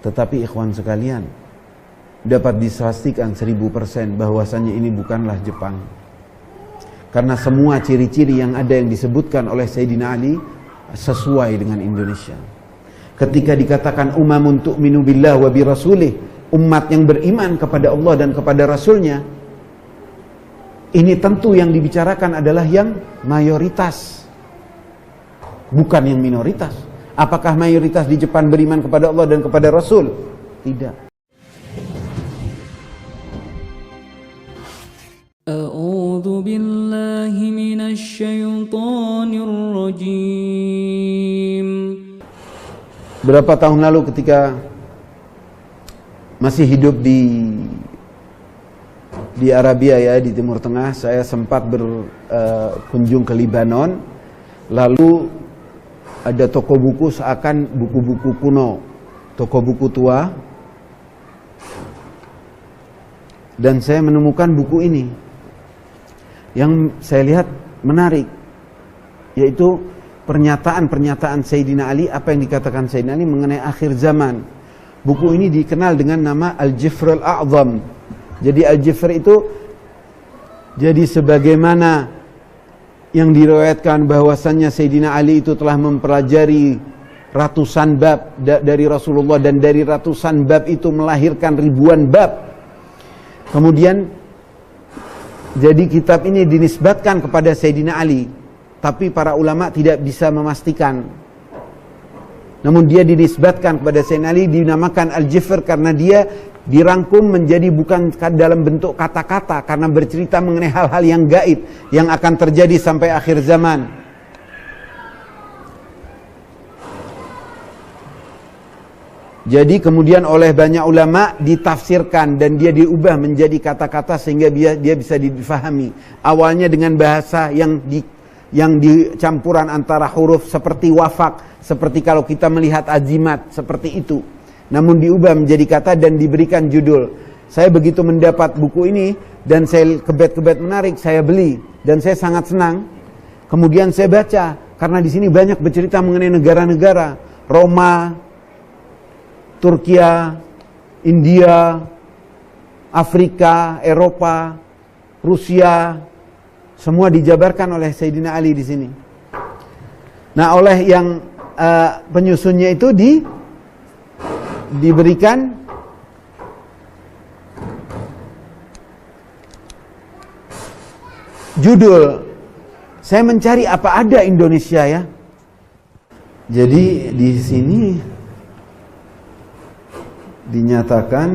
Tetapi ikhwan sekalian, dapat dipastikan 1000% bahwasannya ini bukanlah Jepang. Karena semua ciri-ciri yang ada yang disebutkan oleh Sayyidina Ali sesuai dengan Indonesia. Ketika dikatakan umamun tu'minu billah wa bi rasulih, umat yang beriman kepada Allah dan kepada Rasulnya, ini tentu yang dibicarakan adalah yang mayoritas, bukan yang minoritas. Apakah mayoritas di Jepang beriman kepada Allah dan kepada Rasul? Tidak. A'udzu billahi minasy syaithanir rajim. Berapa tahun lalu ketika masih hidup di Arabia ya, di Timur Tengah, saya sempat berkunjung ke Lebanon. Lalu ada toko buku seakan buku-buku kuno, toko buku tua. Dan saya menemukan buku ini yang saya lihat menarik, yaitu pernyataan-pernyataan Sayyidina Ali, apa yang dikatakan Sayyidina Ali mengenai akhir zaman. Buku ini dikenal dengan nama Al-Jifr Al-A'zam. Jadi Al-Jifr itu jadi sebagaimana yang diriwayatkan bahwasannya Sayyidina Ali itu telah mempelajari ratusan bab dari Rasulullah, dan dari ratusan bab itu melahirkan ribuan bab. Kemudian jadi kitab ini dinisbatkan kepada Sayyidina Ali, tapi para ulama tidak bisa memastikan. Namun dia dinisbatkan kepada Sayyidina Ali, dinamakan Al-Jifr karena dia dirangkum menjadi bukan dalam bentuk kata-kata, karena bercerita mengenai hal-hal yang gaib yang akan terjadi sampai akhir zaman. Jadi kemudian oleh banyak ulama ditafsirkan dan dia diubah menjadi kata-kata sehingga dia bisa difahami. Awalnya dengan bahasa yang dicampuran antara huruf seperti wafak, seperti kalau kita melihat azimat, seperti itu. Namun diubah menjadi kata dan diberikan judul. Saya begitu mendapat buku ini dan saya kebet-kebet menarik, saya beli dan saya sangat senang. Kemudian saya baca karena di sini banyak bercerita mengenai negara-negara, Roma, Turki, India, Afrika, Eropa, Rusia, semua dijabarkan oleh Sayyidina Ali di sini. Nah, oleh yang penyusunnya itu diberikan judul. Saya mencari apa ada Indonesia ya. Jadi di sini dinyatakan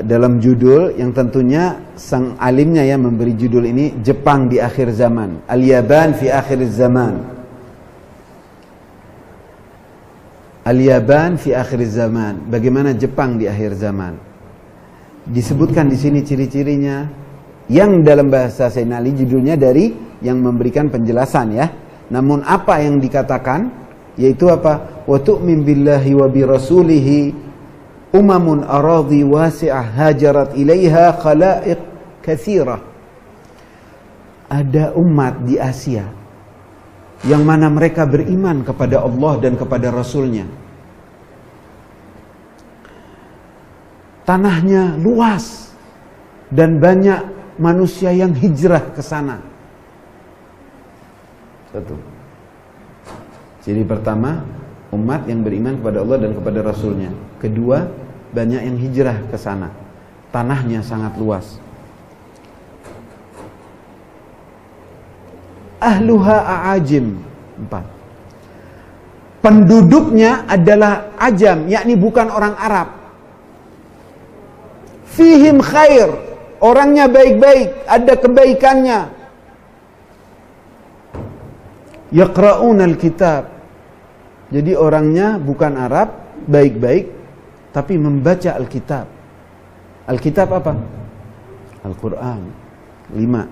dalam judul yang tentunya sang alimnya ya memberi judul ini, Jepang di akhir zaman, Al-Yaban fi akhir zaman. Al-Yaban fi akhir zaman, bagaimana Jepang di akhir zaman. Disebutkan di sini ciri-cirinya yang dalam bahasa Sayyidina Ali, judulnya dari yang memberikan penjelasan ya. Namun apa yang dikatakan yaitu apa? Wa tu'min billahi wa bi rasulihi umamun aradhi wasi'ah hajarat ilaiha khalaiq katsirah. Ada umat di Asia yang mana mereka beriman kepada Allah dan kepada Rasulnya. Tanahnya luas dan banyak manusia yang hijrah ke sana. Satu. Ciri pertama, umat yang beriman kepada Allah dan kepada Rasulnya. Kedua, banyak yang hijrah ke sana. Tanahnya sangat luas. Ahluha a'ajim. 4. Penduduknya adalah ajam, yakni bukan orang Arab. Fihim khair, orangnya baik-baik, ada kebaikannya. Yaqra'una al-kitab. Jadi orangnya bukan Arab, baik-baik, tapi membaca Alkitab. Alkitab apa? Al-Quran. 5.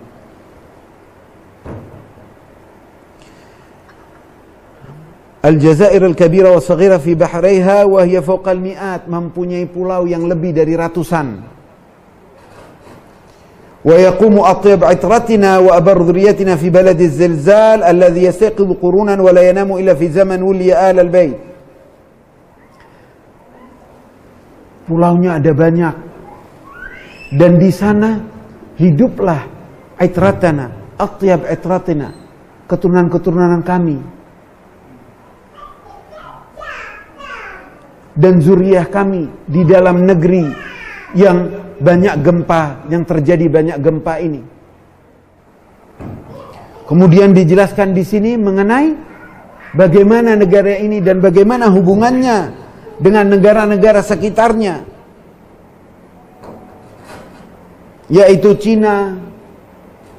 Al-Jazair al-Kabira wa Saghira fi bahraiha wa hiya fawqa al-mi'at, mempunyai pulau yang lebih dari ratusan. Wa yaqumu atyab 'itratina wa abar dhurriyyatina fi balad az-zilzal alladhi yastaqidu qurunan wa la yanamu illa fi zaman wuliya al-bayt. pulaunya ada banyak. Dan di sana hiduplah aitratana, atyab aitratina, keturunan-keturunan kami. Dan zuriyah kami di dalam negeri yang banyak gempa, yang terjadi banyak gempa ini. Kemudian dijelaskan di sini mengenai bagaimana negara ini dan bagaimana hubungannya dengan negara-negara sekitarnya, yaitu Cina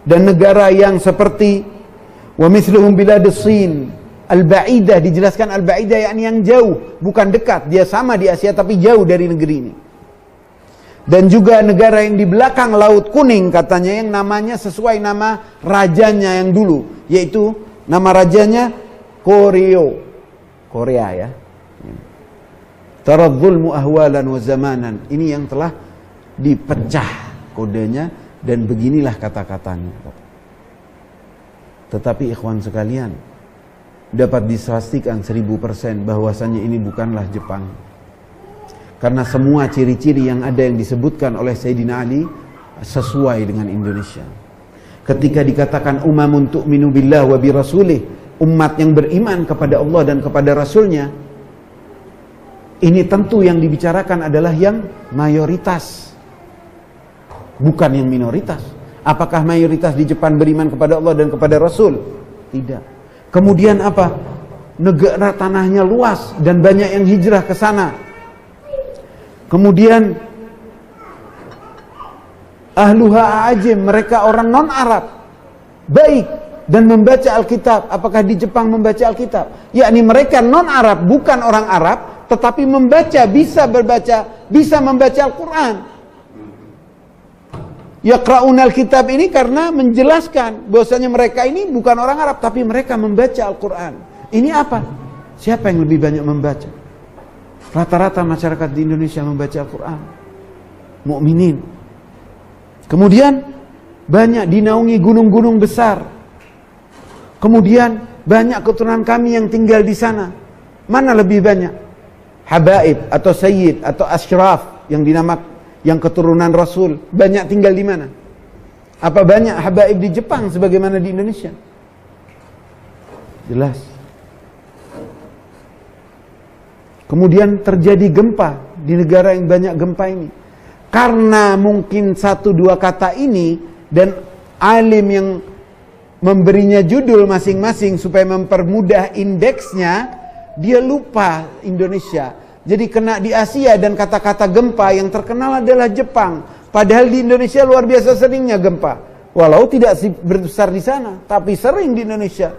dan negara yang seperti wa mithluhum biladus Sin al-ba'idah. Dijelaskan al-ba'idah yakni yang jauh, bukan dekat. Dia sama di Asia tapi jauh dari negeri ini. Dan juga negara yang di belakang Laut Kuning katanya, yang namanya sesuai nama rajanya yang dulu, yaitu nama rajanya Korea ya. Taradzulmu ahwalan wa zamanan. Ini yang telah dipecah kodenya dan beginilah kata-katanya. Tetapi ikhwan sekalian, dapat dipastikan 1000% bahwasannya ini bukanlah Jepang. Karena semua ciri-ciri yang ada yang disebutkan oleh Sayyidina Ali sesuai dengan Indonesia. Ketika dikatakan umamun tu'minu billah wa bi rasulih, umat yang beriman kepada Allah dan kepada Rasulnya, ini tentu yang dibicarakan adalah yang mayoritas, bukan yang minoritas. Apakah mayoritas di Jepang beriman kepada Allah dan kepada Rasul? Tidak. Kemudian apa? Negara tanahnya luas dan banyak yang hijrah ke sana. Kemudian ahluha ajim, mereka orang non-Arab, baik dan membaca Alkitab. Apakah di Jepang membaca Alkitab? Yakni mereka non-Arab, bukan orang Arab, tetapi membaca, bisa berbaca, bisa membaca Al-Quran. Yaqra'una Alkitab ini karena menjelaskan bahwasanya mereka ini bukan orang Arab, tapi mereka membaca Al-Quran. Ini apa? Siapa yang lebih banyak membaca? Rata-rata masyarakat di Indonesia membaca Al-Quran, mukminin. Kemudian banyak dinaungi gunung-gunung besar. Kemudian banyak keturunan kami yang tinggal di sana. Mana lebih banyak? Habaib atau sayyid atau asyraf yang yang keturunan Rasul banyak tinggal di mana? Apa banyak habaib di Jepang sebagaimana di Indonesia? Jelas. Kemudian terjadi gempa di negara yang banyak gempa ini. Karena mungkin 1-2 kata ini dan alim yang memberinya judul masing-masing supaya mempermudah indeksnya, dia lupa Indonesia. Jadi kena di Asia dan kata-kata gempa yang terkenal adalah Jepang. Padahal di Indonesia luar biasa seringnya gempa. Walau tidak besar di sana, tapi sering di Indonesia.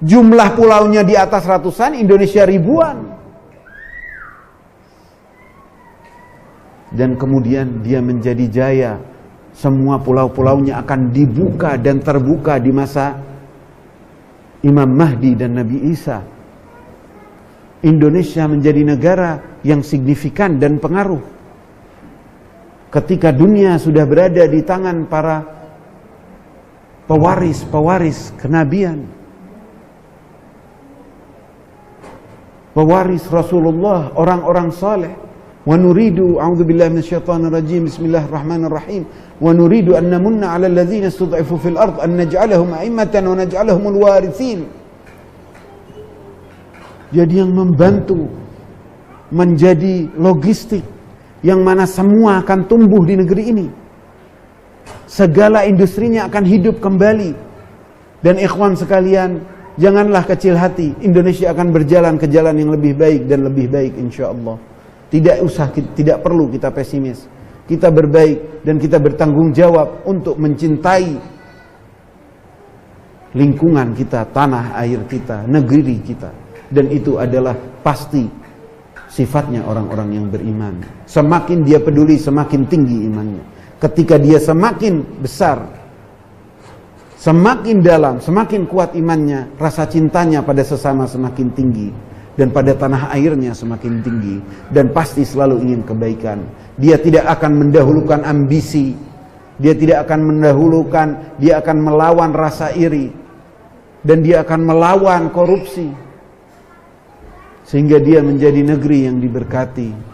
Jumlah pulaunya di atas ratusan, Indonesia ribuan. Dan kemudian dia menjadi jaya. Semua pulau-pulaunya akan dibuka dan terbuka di masa Imam Mahdi dan Nabi Isa. Indonesia menjadi negara yang signifikan dan pengaruh. Ketika dunia sudah berada di tangan para pewaris kenabian, pewaris Rasulullah, orang-orang saleh. Wa nuridu a'udzubillahi minasyaitonir rajim, bismillahirrahmanirrahim, wa nuridu an namunna 'alal ladzina istud'ifu fil ard an naj'alahum a'immatan wa naj'alahumul warithin. Jadi yang membantu menjadi logistik yang mana semua akan tumbuh di negeri ini. Segala industrinya akan hidup kembali. Dan ikhwan sekalian, janganlah kecil hati. Indonesia akan berjalan ke jalan yang lebih baik dan lebih baik insyaallah. Tidak perlu kita pesimis. Kita berbaik dan kita bertanggung jawab untuk mencintai lingkungan kita, tanah air kita, negeri kita. Dan itu adalah pasti sifatnya orang-orang yang beriman. Semakin dia peduli, semakin tinggi imannya. Ketika dia semakin besar, semakin dalam, semakin kuat imannya, rasa cintanya pada sesama semakin tinggi. Dan pada tanah airnya semakin tinggi. Dan pasti selalu ingin kebaikan. Dia tidak akan mendahulukan ambisi. Dia tidak akan mendahulukan, dia akan melawan rasa iri. Dan dia akan melawan korupsi. Sehingga dia menjadi negeri yang diberkati.